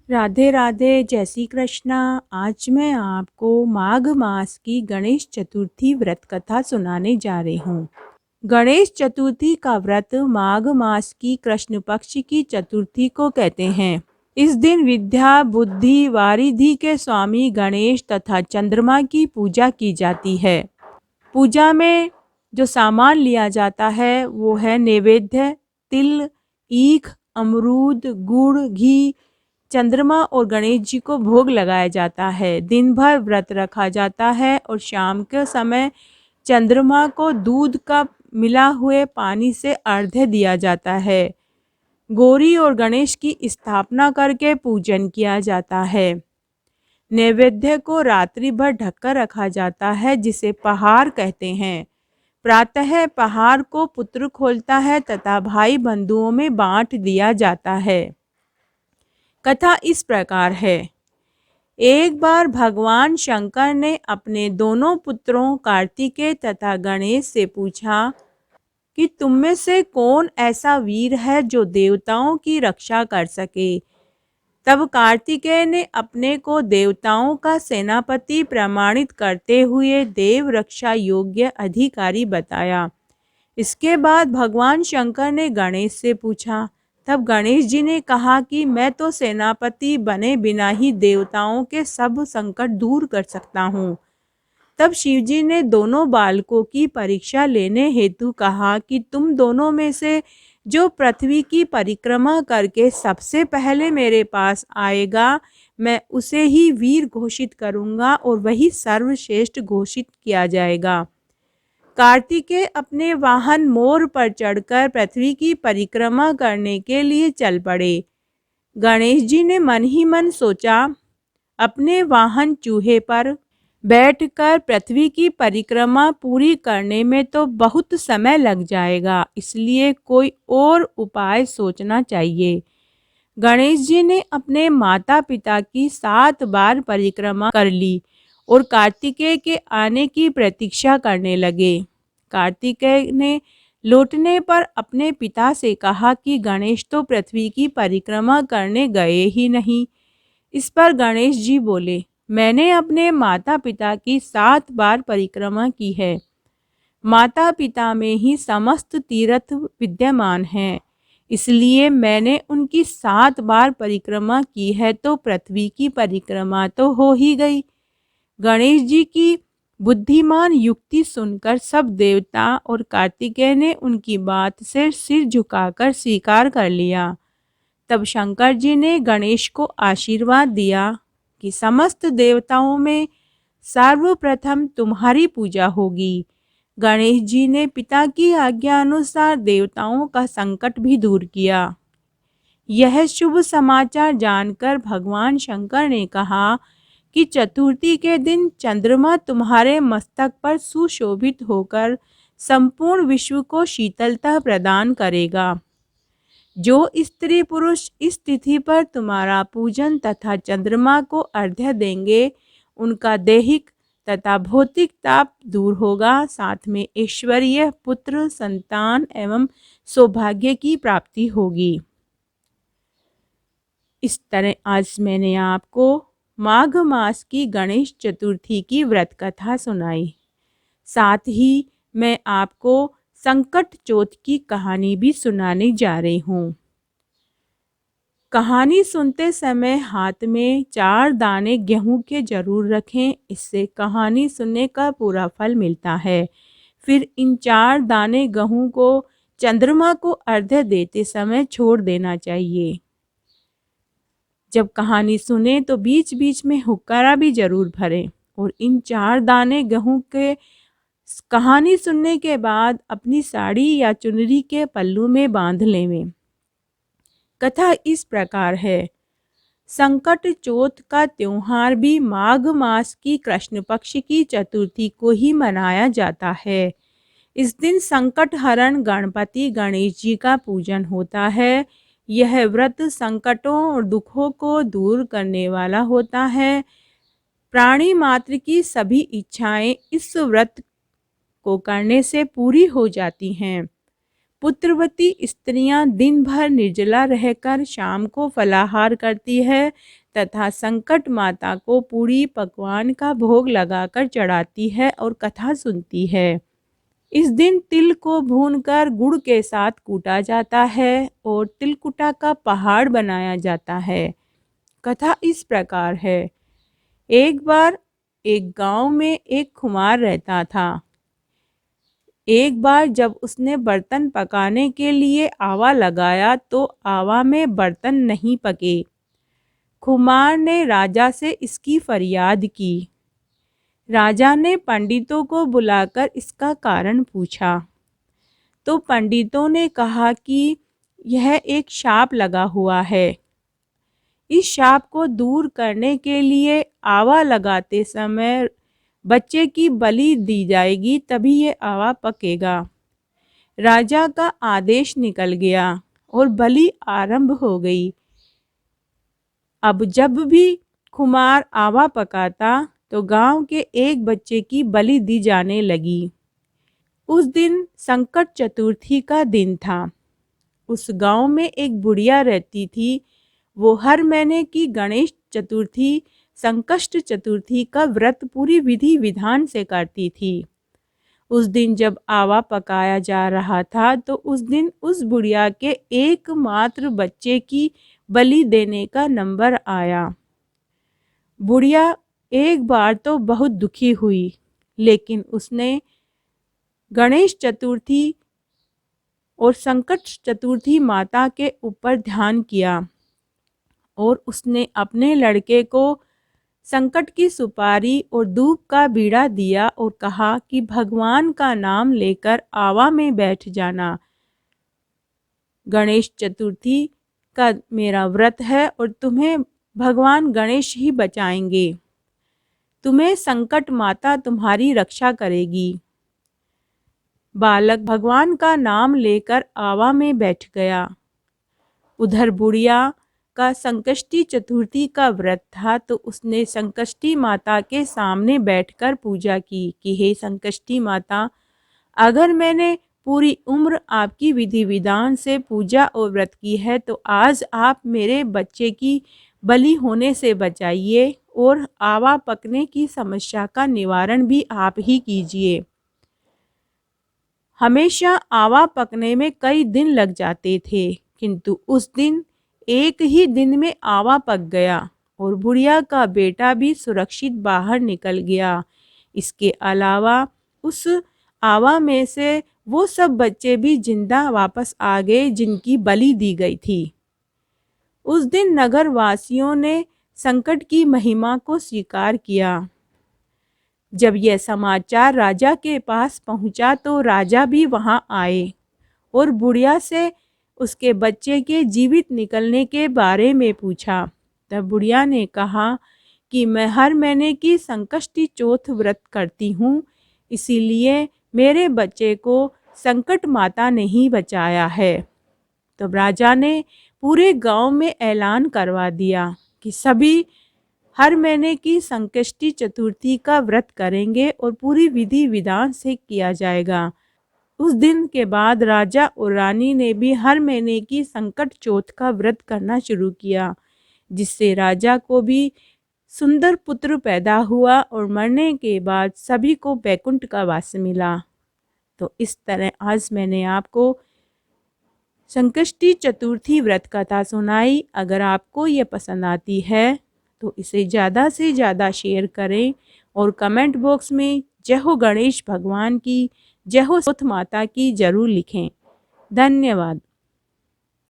राधे राधे, जय श्री कृष्णा। आज मैं आपको माघ मास की गणेश चतुर्थी व्रत कथा सुनाने जा रही हूँ। गणेश चतुर्थी का व्रत माघ मास की कृष्ण पक्ष की चतुर्थी को कहते हैं। इस दिन विद्या, बुद्धि, वारिधि के स्वामी गणेश तथा चंद्रमा की पूजा की जाती है। पूजा में जो सामान लिया जाता है वो है नैवेद्य, तिल, ईख, अमरूद, गुड़, घी। चंद्रमा और गणेश जी को भोग लगाया जाता है। दिन भर व्रत रखा जाता है और शाम के समय चंद्रमा को दूध का मिला हुए पानी से अर्घ्य दिया जाता है। गौरी और गणेश की स्थापना करके पूजन किया जाता है। नैवेद्य को रात्रि भर ढककर रखा जाता है, जिसे पहाड़ कहते हैं। प्रातः पहाड़ को पुत्र खोलता है तथा भाई बंधुओं में बांट दिया जाता है। कथा इस प्रकार है। एक बार भगवान शंकर ने अपने दोनों पुत्रों कार्तिकेय तथा गणेश से पूछा कि तुम में से कौन ऐसा वीर है जो देवताओं की रक्षा कर सके। तब कार्तिकेय ने अपने को देवताओं का सेनापति प्रमाणित करते हुए देव रक्षा योग्य अधिकारी बताया। इसके बाद भगवान शंकर ने गणेश से पूछा। तब गणेश जी ने कहा कि मैं तो सेनापति बने बिना ही देवताओं के सब संकट दूर कर सकता हूँ। तब शिवजी ने दोनों बालकों की परीक्षा लेने हेतु कहा कि तुम दोनों में से जो पृथ्वी की परिक्रमा करके सबसे पहले मेरे पास आएगा, मैं उसे ही वीर घोषित करूँगा और वही सर्वश्रेष्ठ घोषित किया जाएगा। कार्तिकेय अपने वाहन मोर पर चढ़कर पृथ्वी की परिक्रमा करने के लिए चल पड़े। गणेश जी ने मन ही मन सोचा, अपने वाहन चूहे पर बैठकर पृथ्वी की परिक्रमा पूरी करने में तो बहुत समय लग जाएगा, इसलिए कोई और उपाय सोचना चाहिए। गणेश जी ने अपने माता पिता की 7 बार परिक्रमा कर ली और कार्तिकेय के आने की प्रतीक्षा करने लगे। कार्तिकेय ने लौटने पर अपने पिता से कहा कि गणेश तो पृथ्वी की परिक्रमा करने गए ही नहीं। इस पर गणेश जी बोले, मैंने अपने माता पिता की 7 बार परिक्रमा की है। माता पिता में ही समस्त तीर्थ विद्यमान हैं, इसलिए मैंने उनकी 7 बार परिक्रमा की है, तो पृथ्वी की परिक्रमा तो हो ही गई। गणेश जी की बुद्धिमान युक्ति सुनकर सब देवता और कार्तिकेय ने उनकी बात से सिर झुकाकर स्वीकार कर लिया। तब शंकर जी ने गणेश को आशीर्वाद दिया कि समस्त देवताओं में सर्वप्रथम तुम्हारी पूजा होगी। गणेश जी ने पिता की आज्ञा अनुसार देवताओं का संकट भी दूर किया। यह शुभ समाचार जानकर भगवान शंकर ने कहा कि चतुर्थी के दिन चंद्रमा तुम्हारे मस्तक पर सुशोभित होकर संपूर्ण विश्व को शीतलता प्रदान करेगा। जो स्त्री पुरुष इस तिथि पर तुम्हारा पूजन तथा चंद्रमा को अर्घ्य देंगे, उनका दैहिक तथा भौतिक ताप दूर होगा, साथ में ऐश्वर्य, पुत्र, संतान एवं सौभाग्य की प्राप्ति होगी। इस तरह आज मैंने आपको माघ मास की गणेश चतुर्थी की व्रत कथा सुनाई। साथ ही मैं आपको संकट चौथ की कहानी भी सुनाने जा रही हूँ। कहानी सुनते समय हाथ में 4 दाने गेहूं के जरूर रखें, इससे कहानी सुनने का पूरा फल मिलता है। फिर इन 4 दाने गेहूं को चंद्रमा को अर्घ्य देते समय छोड़ देना चाहिए। जब कहानी सुने तो बीच बीच में हुक्कारा भी जरूर भरें और इन 4 दाने गेहूं के कहानी सुनने के बाद अपनी साड़ी या चुनरी के पल्लू में बांध लें। कथा इस प्रकार है। संकट चौथ का त्योहार भी माघ मास की कृष्ण पक्ष की चतुर्थी को ही मनाया जाता है। इस दिन संकट हरण गणपति गणेश जी का पूजन होता है। यह व्रत संकटों और दुखों को दूर करने वाला होता है। प्राणी मात्र की सभी इच्छाएं इस व्रत को करने से पूरी हो जाती हैं। पुत्रवती स्त्रियां दिन भर निर्जला रहकर शाम को फलाहार करती है तथा संकट माता को पूरी पकवान का भोग लगाकर चढ़ाती है और कथा सुनती है। इस दिन तिल को भूनकर गुड़ के साथ कूटा जाता है और तिलकुटा का पहाड़ बनाया जाता है। कथा इस प्रकार है। एक बार एक गांव में एक खुमार रहता था। एक बार जब उसने बर्तन पकाने के लिए आवा लगाया तो आवा में बर्तन नहीं पके। खुमार ने राजा से इसकी फरियाद की। राजा ने पंडितों को बुलाकर इसका कारण पूछा तो पंडितों ने कहा कि यह एक शाप लगा हुआ है। इस शाप को दूर करने के लिए आवा लगाते समय बच्चे की बलि दी जाएगी, तभी ये आवा पकेगा। राजा का आदेश निकल गया और बलि आरंभ हो गई। अब जब भी खुमार आवा पकाता तो गांव के एक बच्चे की बलि दी जाने लगी। उस दिन संकट चतुर्थी का दिन था। उस गांव में एक बुढ़िया रहती थी। वो हर महीने की गणेश चतुर्थी संकष्ट चतुर्थी का व्रत पूरी विधि विधान से करती थी। उस दिन जब आवा पकाया जा रहा था तो उस दिन उस बुढ़िया के एकमात्र बच्चे की बलि देने का नंबर आया। बुढ़िया एक बार तो बहुत दुखी हुई, लेकिन उसने गणेश चतुर्थी और संकट चतुर्थी माता के ऊपर ध्यान किया और उसने अपने लड़के को संकट की सुपारी और धूप का बीड़ा दिया और कहा कि भगवान का नाम लेकर आवा में बैठ जाना। गणेश चतुर्थी का मेरा व्रत है और तुम्हें भगवान गणेश ही बचाएंगे। तुम्हें संकट माता तुम्हारी रक्षा करेगी। बालक भगवान का नाम लेकर आवा में बैठ गया। उधर बुढ़िया का संकष्टी चतुर्थी का व्रत था तो उसने संकष्टी माता के सामने बैठकर पूजा की कि हे संकष्टी माता, अगर मैंने पूरी उम्र आपकी विधि विधान से पूजा और व्रत की है तो आज आप मेरे बच्चे की बलि होने से बचाइए और आवा पकने की समस्या का निवारण भी आप ही कीजिए। हमेशा आवा पकने में कई दिन लग जाते थे, किंतु उस दिन एक ही दिन में आवा पक गया और बुढ़िया का बेटा भी सुरक्षित बाहर निकल गया। इसके अलावा उस आवा में से वो सब बच्चे भी जिंदा वापस आ गए जिनकी बलि दी गई थी। उस दिन नगर वासियों ने संकट की महिमा को स्वीकार किया। जब यह समाचार राजा के पास पहुंचा तो राजा भी वहां आए और बुढ़िया से उसके बच्चे के जीवित निकलने के बारे में पूछा। तब बुढ़िया ने कहा कि मैं हर महीने की संकष्टी चौथ व्रत करती हूँ, इसीलिए मेरे बच्चे को संकट माता ने ही बचाया है। तब राजा ने पूरे गांव में ऐलान करवा दिया कि सभी हर महीने की संकष्टी चतुर्थी का व्रत करेंगे और पूरी विधि विधान से किया जाएगा। उस दिन के बाद राजा और रानी ने भी हर महीने की संकट चौथ का व्रत करना शुरू किया, जिससे राजा को भी सुंदर पुत्र पैदा हुआ और मरने के बाद सभी को बैकुंठ का वास मिला। तो इस तरह आज मैंने आपको संकष्टी चतुर्थी व्रत कथा सुनाई। अगर आपको ये पसंद आती है तो इसे ज़्यादा से ज़्यादा शेयर करें और कमेंट बॉक्स में जय हो गणेश भगवान की, जय हो चौथ माता की जरूर लिखें। धन्यवाद।